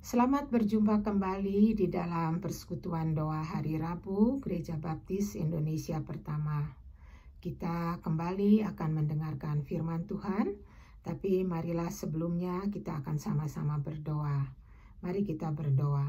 Selamat berjumpa kembali di dalam persekutuan doa hari Rabu Gereja Baptis Indonesia Pertama. Kita kembali akan mendengarkan firman Tuhan, tapi marilah sebelumnya kita akan sama-sama berdoa. Mari kita berdoa.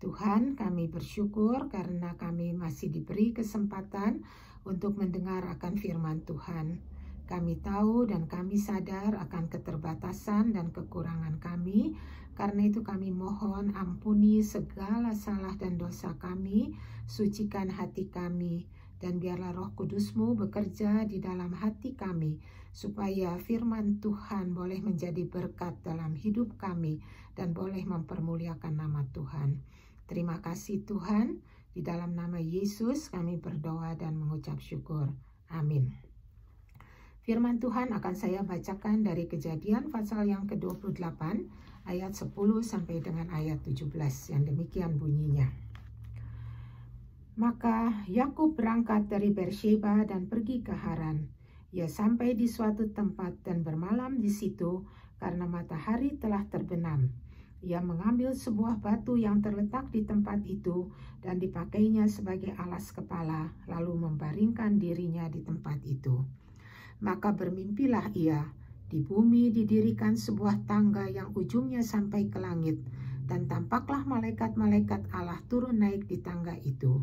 Tuhan, kami bersyukur karena kami masih diberi kesempatan untuk mendengar akan firman Tuhan. Kami tahu dan kami sadar akan keterbatasan dan kekurangan kami. Karena itu kami mohon ampuni segala salah dan dosa kami, sucikan hati kami, dan biarlah Roh Kudus-Mu bekerja di dalam hati kami, supaya firman Tuhan boleh menjadi berkat dalam hidup kami dan boleh mempermuliakan nama Tuhan. Terima kasih Tuhan, di dalam nama Yesus kami berdoa dan mengucap syukur. Amin. Firman Tuhan akan saya bacakan dari Kejadian pasal yang ke-28 ayat 10 sampai dengan ayat 17 yang demikian bunyinya. Maka Yakub berangkat dari Beersheba dan pergi ke Haran. Ia sampai di suatu tempat dan bermalam di situ karena matahari telah terbenam. Ia mengambil sebuah batu yang terletak di tempat itu dan dipakainya sebagai alas kepala, lalu membaringkan dirinya di tempat itu. Maka bermimpilah ia, di bumi didirikan sebuah tangga yang ujungnya sampai ke langit, dan tampaklah malaikat-malaikat Allah turun naik di tangga itu.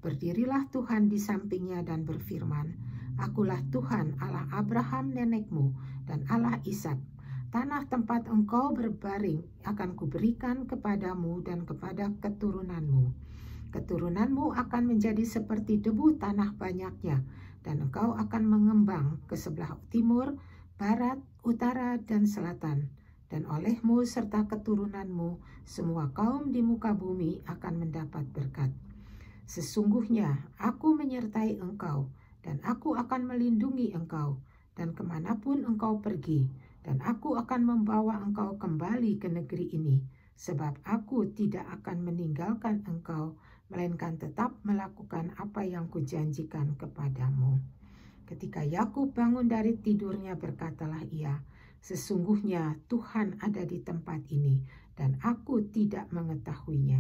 Berdirilah Tuhan di sampingnya dan berfirman, Akulah Tuhan Allah Abraham nenekmu dan Allah Ishak. Tanah tempat engkau berbaring akan kuberikan kepadamu dan kepada keturunanmu. Keturunanmu akan menjadi seperti debu tanah banyaknya, dan engkau akan mengembang ke sebelah timur, barat, utara, dan selatan. Dan olehmu serta keturunanmu, semua kaum di muka bumi akan mendapat berkat. Sesungguhnya aku menyertai engkau, dan aku akan melindungi engkau, dan kemanapun engkau pergi, dan aku akan membawa engkau kembali ke negeri ini, sebab aku tidak akan meninggalkan engkau, melainkan tetap melakukan apa yang kujanjikan kepadamu. Ketika Yakub bangun dari tidurnya, berkatalah ia, Sesungguhnya Tuhan ada di tempat ini, dan aku tidak mengetahuinya.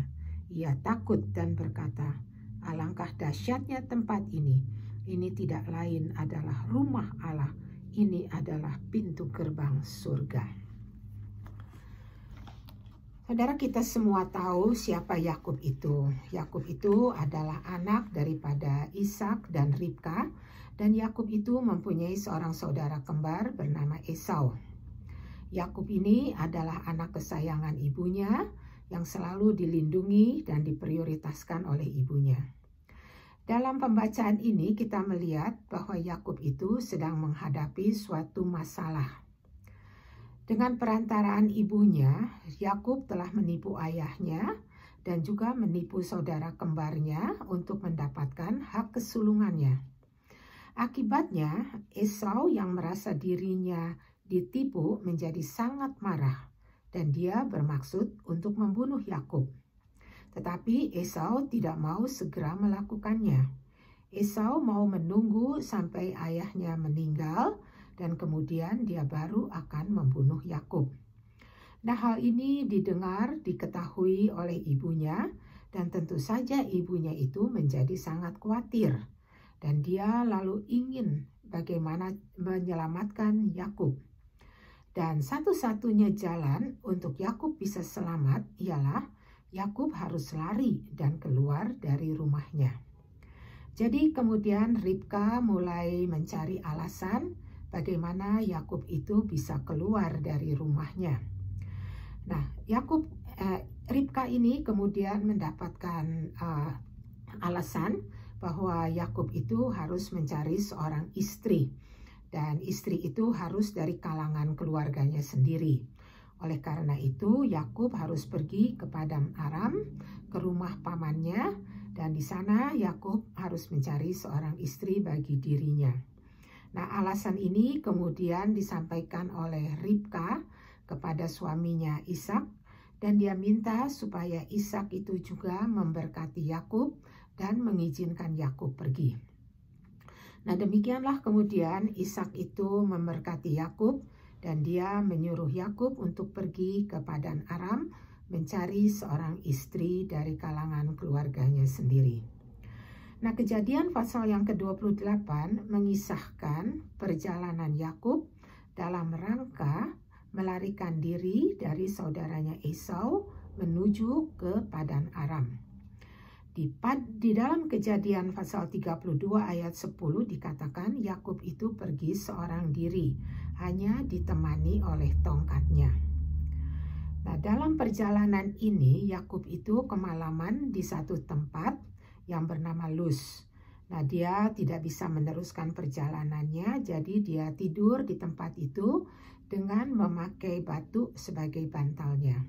Ia takut dan berkata, Alangkah dahsyatnya tempat ini. Ini tidak lain adalah rumah Allah. Ini adalah pintu gerbang surga. Saudara, kita semua tahu siapa Yakub itu. Yakub itu adalah anak daripada Ishak dan Ribka, dan Yakub itu mempunyai seorang saudara kembar bernama Esau. Yakub ini adalah anak kesayangan ibunya yang selalu dilindungi dan diprioritaskan oleh ibunya. Dalam pembacaan ini kita melihat bahwa Yakub itu sedang menghadapi suatu masalah. Dengan perantaraan ibunya, Yakub telah menipu ayahnya dan juga menipu saudara kembarnya untuk mendapatkan hak kesulungannya. Akibatnya, Esau yang merasa dirinya ditipu menjadi sangat marah dan dia bermaksud untuk membunuh Yakub. Tetapi Esau tidak mau segera melakukannya. Esau mau menunggu sampai ayahnya meninggal dan kemudian dia baru akan membunuh Yakub. Nah, hal ini didengar, diketahui oleh ibunya, dan tentu saja ibunya itu menjadi sangat khawatir. Dan dia lalu ingin bagaimana menyelamatkan Yakub. Dan satu-satunya jalan untuk Yakub bisa selamat ialah Yakub harus lari dan keluar dari rumahnya. Jadi kemudian Ribka mulai mencari alasan bagaimana Yakub itu bisa keluar dari rumahnya. Nah, Ribka ini kemudian mendapatkan alasan bahwa Yakub itu harus mencari seorang istri, dan istri itu harus dari kalangan keluarganya sendiri. Oleh karena itu, Yakub harus pergi ke padang Aram, ke rumah pamannya, dan di sana Yakub harus mencari seorang istri bagi dirinya. Nah, alasan ini kemudian disampaikan oleh Ribka kepada suaminya Ishak, dan dia minta supaya Ishak itu juga memberkati Yakub dan mengizinkan Yakub pergi. Nah, demikianlah kemudian Ishak itu memberkati Yakub dan dia menyuruh Yakub untuk pergi ke padang Aram mencari seorang istri dari kalangan keluarganya sendiri. Nah, Kejadian pasal yang ke-28 mengisahkan perjalanan Yakub dalam rangka melarikan diri dari saudaranya Esau menuju ke Padan Aram. Di dalam Kejadian pasal 32 ayat 10 dikatakan Yakub itu pergi seorang diri, hanya ditemani oleh tongkatnya. Nah, dalam perjalanan ini Yakub itu kemalaman di satu tempat yang bernama Luz. Nah, dia tidak bisa meneruskan perjalanannya, jadi dia tidur di tempat itu dengan memakai batu sebagai bantalnya.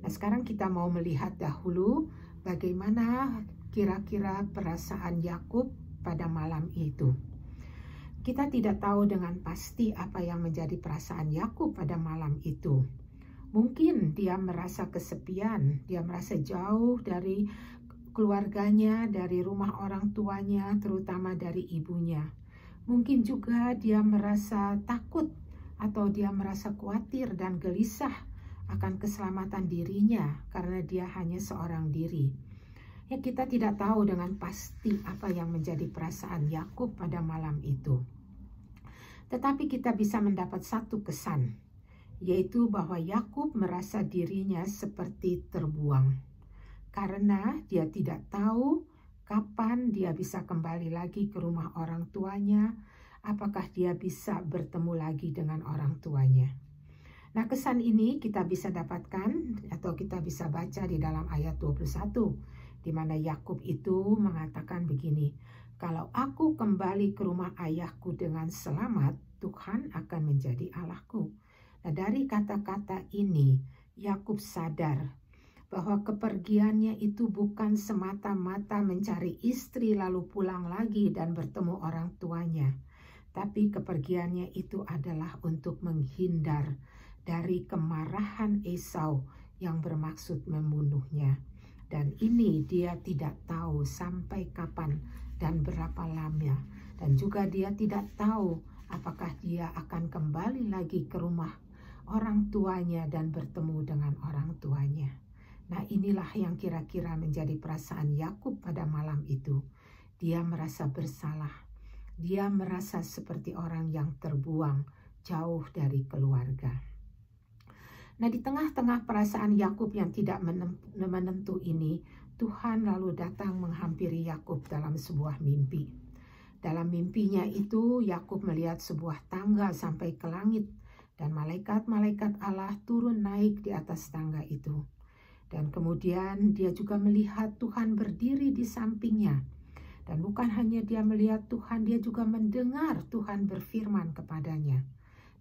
Nah, sekarang kita mau melihat dahulu bagaimana kira-kira perasaan Yakub pada malam itu. Kita tidak tahu dengan pasti apa yang menjadi perasaan Yakub pada malam itu. Mungkin dia merasa kesepian, dia merasa jauh dari keluarganya, dari rumah orang tuanya, terutama dari ibunya. Mungkin juga dia merasa takut atau dia merasa khawatir dan gelisah akan keselamatan dirinya karena dia hanya seorang diri. Ya, kita tidak tahu dengan pasti apa yang menjadi perasaan Yakub pada malam itu. Tetapi kita bisa mendapat satu kesan, yaitu bahwa Yakub merasa dirinya seperti terbuang. Karena dia tidak tahu kapan dia bisa kembali lagi ke rumah orang tuanya, apakah dia bisa bertemu lagi dengan orang tuanya. Nah, kesan ini kita bisa dapatkan atau kita bisa baca di dalam ayat 21, di mana Yakub itu mengatakan begini, "Kalau aku kembali ke rumah ayahku dengan selamat, Tuhan akan menjadi Allahku." Nah, dari kata-kata ini, Yakub sadar bahwa kepergiannya itu bukan semata-mata mencari istri lalu pulang lagi dan bertemu orang tuanya. Tapi kepergiannya itu adalah untuk menghindar dari kemarahan Esau yang bermaksud membunuhnya. Dan ini dia tidak tahu sampai kapan dan berapa lama. Dan juga dia tidak tahu apakah dia akan kembali lagi ke rumah orang tuanya dan bertemu dengan orang tuanya. Nah, inilah yang kira-kira menjadi perasaan Yakub pada malam itu. Dia merasa bersalah. Dia merasa seperti orang yang terbuang jauh dari keluarga. Nah, di tengah-tengah perasaan Yakub yang tidak menentu ini, Tuhan lalu datang menghampiri Yakub dalam sebuah mimpi. Dalam mimpinya itu, Yakub melihat sebuah tangga sampai ke langit, dan malaikat-malaikat Allah turun naik di atas tangga itu. Dan kemudian dia juga melihat Tuhan berdiri di sampingnya. Dan bukan hanya dia melihat Tuhan, dia juga mendengar Tuhan berfirman kepadanya.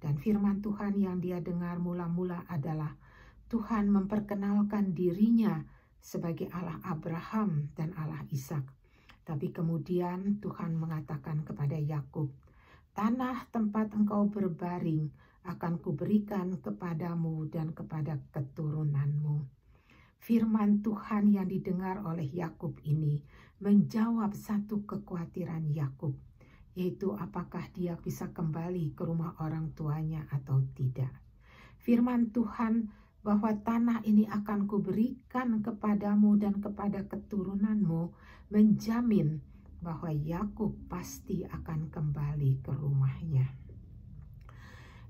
Dan firman Tuhan yang dia dengar mula-mula adalah Tuhan memperkenalkan dirinya sebagai Allah Abraham dan Allah Ishak. Tapi kemudian Tuhan mengatakan kepada Yakub, "Tanah tempat engkau berbaring akan kuberikan kepadamu dan kepada keturunanmu." Firman Tuhan yang didengar oleh Yakub ini menjawab satu kekhawatiran Yakub, yaitu apakah dia bisa kembali ke rumah orang tuanya atau tidak. Firman Tuhan bahwa tanah ini akan kuberikan kepadamu dan kepada keturunanmu menjamin bahwa Yakub pasti akan kembali ke rumahnya.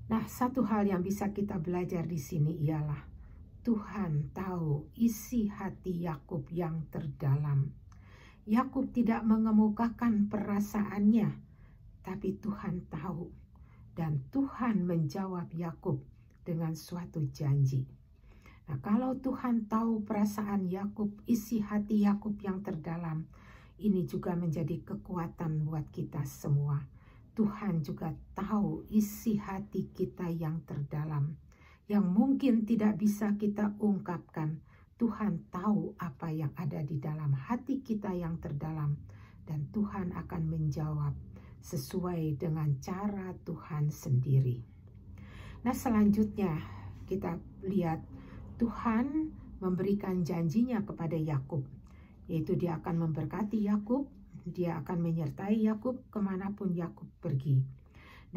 Nah, satu hal yang bisa kita belajar di sini ialah Tuhan tahu isi hati Yakub yang terdalam. Yakub tidak mengemukakan perasaannya, tapi Tuhan tahu. Dan Tuhan menjawab Yakub dengan suatu janji. Nah, kalau Tuhan tahu perasaan Yakub, isi hati Yakub yang terdalam, ini juga menjadi kekuatan buat kita semua. Tuhan juga tahu isi hati kita yang terdalam, yang mungkin tidak bisa kita ungkapkan. Tuhan tahu apa yang ada di dalam hati kita yang terdalam, dan Tuhan akan menjawab sesuai dengan cara Tuhan sendiri. Nah, selanjutnya kita lihat Tuhan memberikan janjinya kepada Yakub, yaitu dia akan memberkati Yakub, dia akan menyertai Yakub kemanapun Yakub pergi.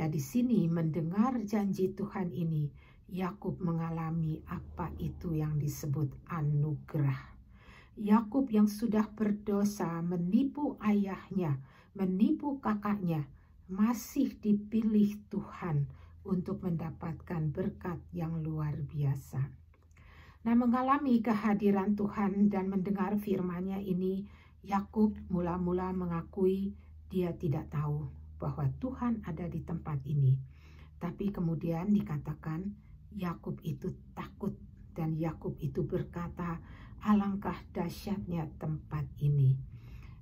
Nah, di sini mendengar janji Tuhan ini, Yakub mengalami apa itu yang disebut anugerah. Yakub yang sudah berdosa, menipu ayahnya, menipu kakaknya, masih dipilih Tuhan untuk mendapatkan berkat yang luar biasa. Nah, mengalami kehadiran Tuhan dan mendengar firman-Nya ini, Yakub mula-mula mengakui dia tidak tahu bahwa Tuhan ada di tempat ini. Tapi kemudian dikatakan Yakub itu takut dan Yakub itu berkata, alangkah dahsyatnya tempat ini.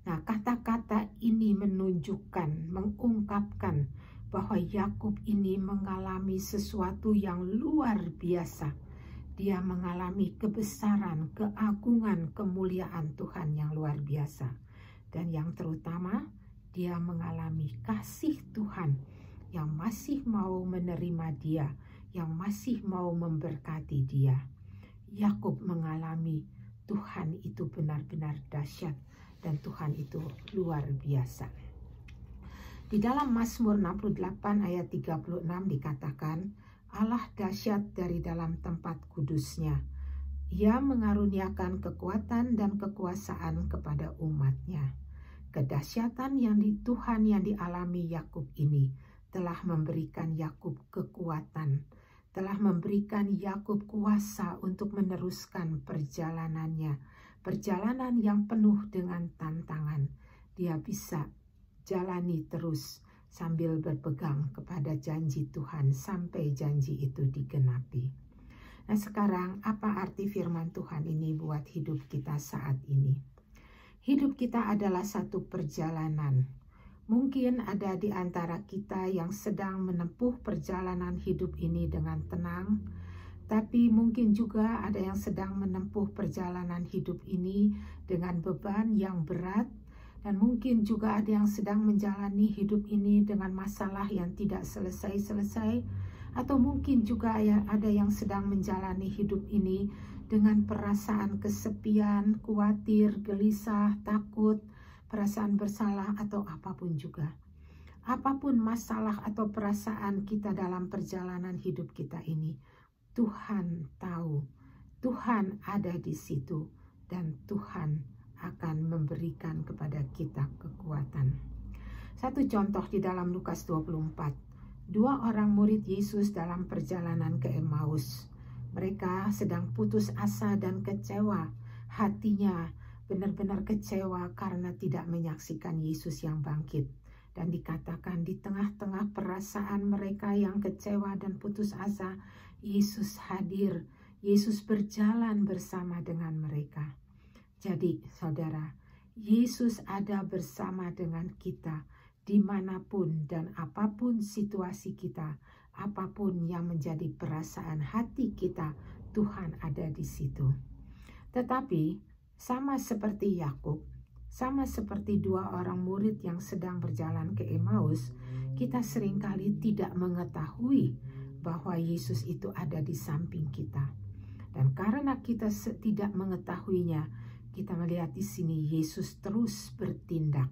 Nah, kata-kata ini menunjukkan, mengungkapkan bahwa Yakub ini mengalami sesuatu yang luar biasa. Dia mengalami kebesaran, keagungan, kemuliaan Tuhan yang luar biasa. Dan yang terutama, dia mengalami kasih Tuhan yang masih mau menerima dia, yang masih mau memberkati dia. Yakub mengalami Tuhan itu benar-benar dahsyat dan Tuhan itu luar biasa. Di dalam Mazmur 68 ayat 36 dikatakan, Allah dahsyat dari dalam tempat kudusnya. Ia mengaruniakan kekuatan dan kekuasaan kepada umatnya. Kedahsyatan yang Tuhan yang dialami Yakub ini telah memberikan Yakub kekuatan, telah memberikan Yakub kuasa untuk meneruskan perjalanannya, perjalanan yang penuh dengan tantangan. Dia bisa jalani terus sambil berpegang kepada janji Tuhan sampai janji itu digenapi. Nah, sekarang apa arti firman Tuhan ini buat hidup kita saat ini? Hidup kita adalah satu perjalanan. Mungkin ada di antara kita yang sedang menempuh perjalanan hidup ini dengan tenang, tapi mungkin juga ada yang sedang menempuh perjalanan hidup ini dengan beban yang berat, dan mungkin juga ada yang sedang menjalani hidup ini dengan masalah yang tidak selesai-selesai, atau mungkin juga ada yang sedang menjalani hidup ini dengan perasaan kesepian, khawatir, gelisah, takut, perasaan bersalah, atau apapun juga. Apapun masalah atau perasaan kita dalam perjalanan hidup kita ini, Tuhan tahu, Tuhan ada di situ, dan Tuhan akan memberikan kepada kita kekuatan. Satu contoh di dalam Lukas 24, dua orang murid Yesus dalam perjalanan ke Emmaus. Mereka sedang putus asa dan kecewa, hatinya benar-benar kecewa karena tidak menyaksikan Yesus yang bangkit. Dan dikatakan di tengah-tengah perasaan mereka yang kecewa dan putus asa, Yesus hadir, Yesus berjalan bersama dengan mereka. Jadi saudara, Yesus ada bersama dengan kita dimanapun dan apapun situasi kita, apapun yang menjadi perasaan hati kita, Tuhan ada di situ. Tetapi sama seperti Yakub, sama seperti dua orang murid yang sedang berjalan ke Emmaus, kita seringkali tidak mengetahui bahwa Yesus itu ada di samping kita. Dan karena kita tidak mengetahuinya, kita melihat di sini Yesus terus bertindak.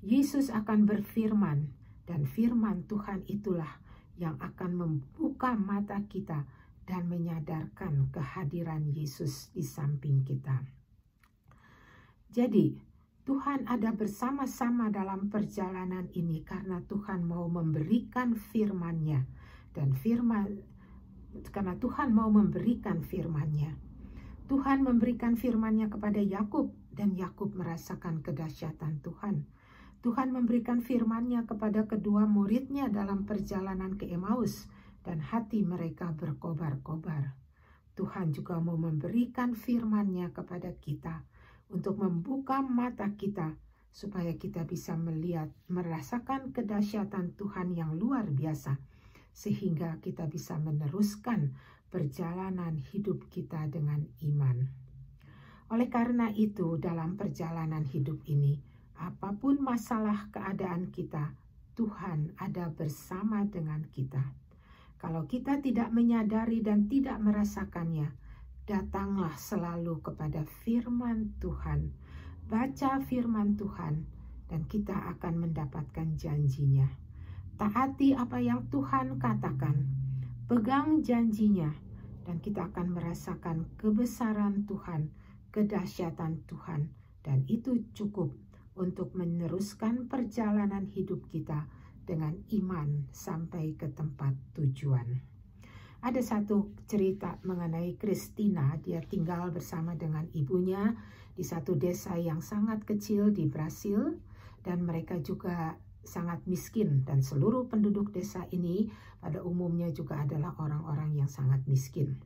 Yesus akan berfirman, dan firman Tuhan itulah yang akan membuka mata kita dan menyadarkan kehadiran Yesus di samping kita. Jadi, Tuhan ada bersama-sama dalam perjalanan ini karena Tuhan mau memberikan firman-Nya, dan karena Tuhan mau memberikan firman-Nya. Tuhan memberikan firman-Nya kepada Yakub dan Yakub merasakan kedahsyatan Tuhan. Tuhan memberikan firman-Nya kepada kedua muridnya dalam perjalanan ke Emmaus dan hati mereka berkobar-kobar. Tuhan juga mau memberikan firman-Nya kepada kita untuk membuka mata kita supaya kita bisa melihat, merasakan kedahsyatan Tuhan yang luar biasa sehingga kita bisa meneruskan perjalanan hidup kita dengan iman. Oleh karena itu, dalam perjalanan hidup ini, apapun masalah keadaan kita, Tuhan ada bersama dengan kita. Kalau kita tidak menyadari dan tidak merasakannya, datanglah selalu kepada firman Tuhan. Baca firman Tuhan, dan kita akan mendapatkan janjinya. Taati apa yang Tuhan katakan. pegang janjinya, dan kita akan merasakan kebesaran Tuhan, kedahsyatan Tuhan, dan itu cukup untuk meneruskan perjalanan hidup kita dengan iman sampai ke tempat tujuan. Ada satu cerita mengenai Christina. Dia tinggal bersama dengan ibunya di satu desa yang sangat kecil di Brasil, dan mereka juga sangat miskin, dan seluruh penduduk desa ini pada umumnya juga adalah orang-orang yang sangat miskin.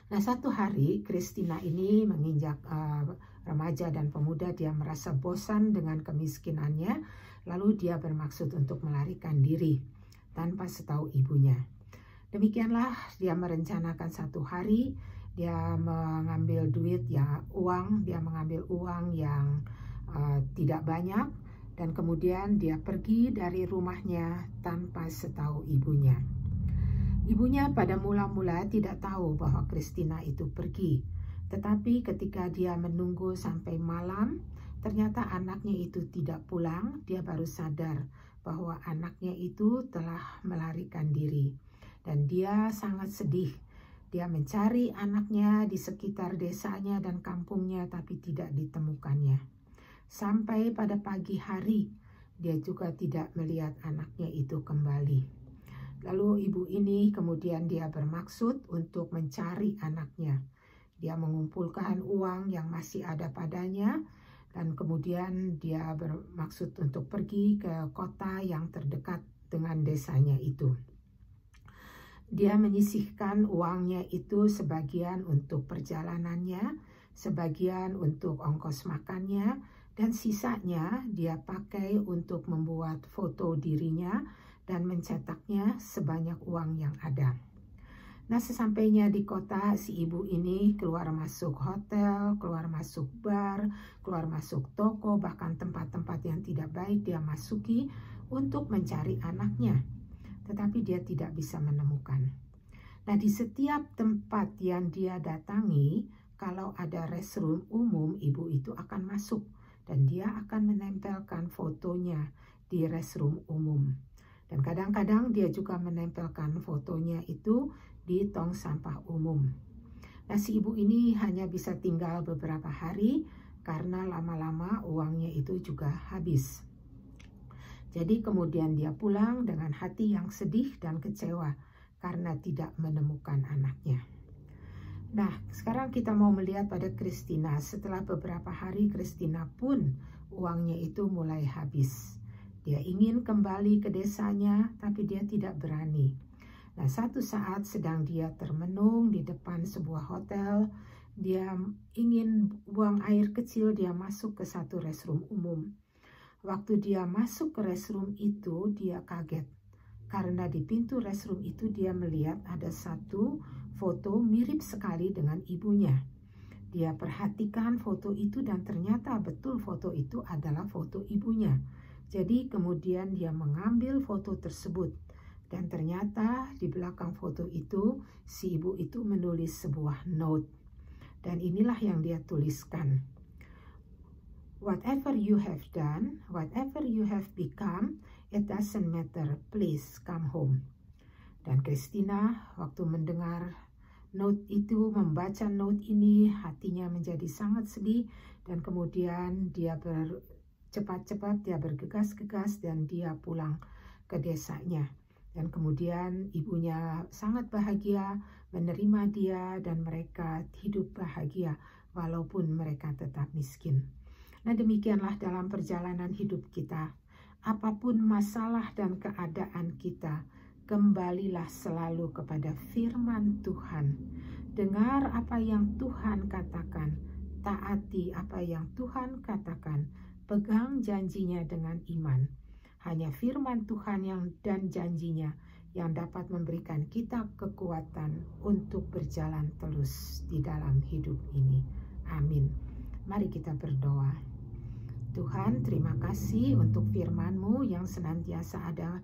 Nah, satu hari Christina ini menginjak remaja dan pemuda. Dia merasa bosan dengan kemiskinannya, lalu dia bermaksud untuk melarikan diri tanpa setahu ibunya. Demikianlah dia merencanakan satu hari dia mengambil duit, dia mengambil uang yang tidak banyak, dan kemudian dia pergi dari rumahnya tanpa setahu ibunya. Ibunya pada mula-mula tidak tahu bahwa Christina itu pergi, tetapi ketika dia menunggu sampai malam, ternyata anaknya itu tidak pulang. Dia baru sadar bahwa anaknya itu telah melarikan diri, dan dia sangat sedih. Dia mencari anaknya di sekitar desanya dan kampungnya, tapi tidak ditemukannya. Sampai pada pagi hari, dia juga tidak melihat anaknya itu kembali. Lalu ibu ini kemudian dia bermaksud untuk mencari anaknya. Dia mengumpulkan uang yang masih ada padanya, dan kemudian dia bermaksud untuk pergi ke kota yang terdekat dengan desanya itu. Dia menyisihkan uangnya itu sebagian untuk perjalanannya, sebagian untuk ongkos makannya, dan sisanya dia pakai untuk membuat foto dirinya dan mencetaknya sebanyak uang yang ada. Nah, sesampainya di kota, si ibu ini keluar masuk hotel, keluar masuk bar, keluar masuk toko, bahkan tempat-tempat yang tidak baik dia masuki untuk mencari anaknya. Tetapi dia tidak bisa menemukan. Nah, di setiap tempat yang dia datangi, kalau ada restroom umum, ibu itu akan masuk, dan dia akan menempelkan fotonya di restroom umum. Dan kadang-kadang dia juga menempelkan fotonya itu di tong sampah umum. Nah, si ibu ini hanya bisa tinggal beberapa hari karena lama-lama uangnya itu juga habis. Jadi kemudian dia pulang dengan hati yang sedih dan kecewa karena tidak menemukan anaknya. Nah, sekarang kita mau melihat pada Christina. Setelah beberapa hari, Christina pun uangnya itu mulai habis. Dia ingin kembali ke desanya, tapi dia tidak berani. Nah, satu saat sedang dia termenung di depan sebuah hotel, dia ingin buang air kecil, dia masuk ke satu restroom umum. Waktu dia masuk ke restroom itu, dia kaget. Karena di pintu restroom itu dia melihat ada satu foto mirip sekali dengan ibunya. Dia perhatikan foto itu dan ternyata betul foto itu adalah foto ibunya. Jadi kemudian dia mengambil foto tersebut, dan ternyata di belakang foto itu si ibu itu menulis sebuah note. Dan inilah yang dia tuliskan. Whatever you have done, whatever you have become, it doesn't matter, please come home. Dan Christina waktu mendengar note itu, membaca note ini, hatinya menjadi sangat sedih, dan kemudian dia cepat-cepat dia bergegas-gegas dan dia pulang ke desanya. Dan kemudian ibunya sangat bahagia menerima dia, dan mereka hidup bahagia walaupun mereka tetap miskin. Nah, demikianlah dalam perjalanan hidup kita. Apapun masalah dan keadaan kita, kembalilah selalu kepada firman Tuhan. Dengar apa yang Tuhan katakan, taati apa yang Tuhan katakan, pegang janjinya dengan iman. Hanya firman Tuhan dan janjinya yang dapat memberikan kita kekuatan untuk berjalan terus di dalam hidup ini. Amin. Mari kita berdoa. Tuhan, terima kasih untuk firman-Mu yang senantiasa ada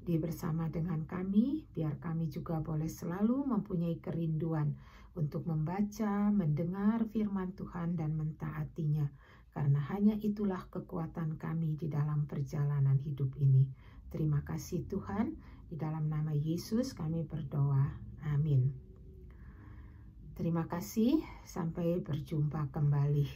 bersama dengan kami. Biar kami juga boleh selalu mempunyai kerinduan untuk membaca, mendengar firman Tuhan dan mentaatinya. Karena hanya itulah kekuatan kami di dalam perjalanan hidup ini. Terima kasih Tuhan. Di dalam nama Yesus kami berdoa. Amin. Terima kasih, sampai berjumpa kembali.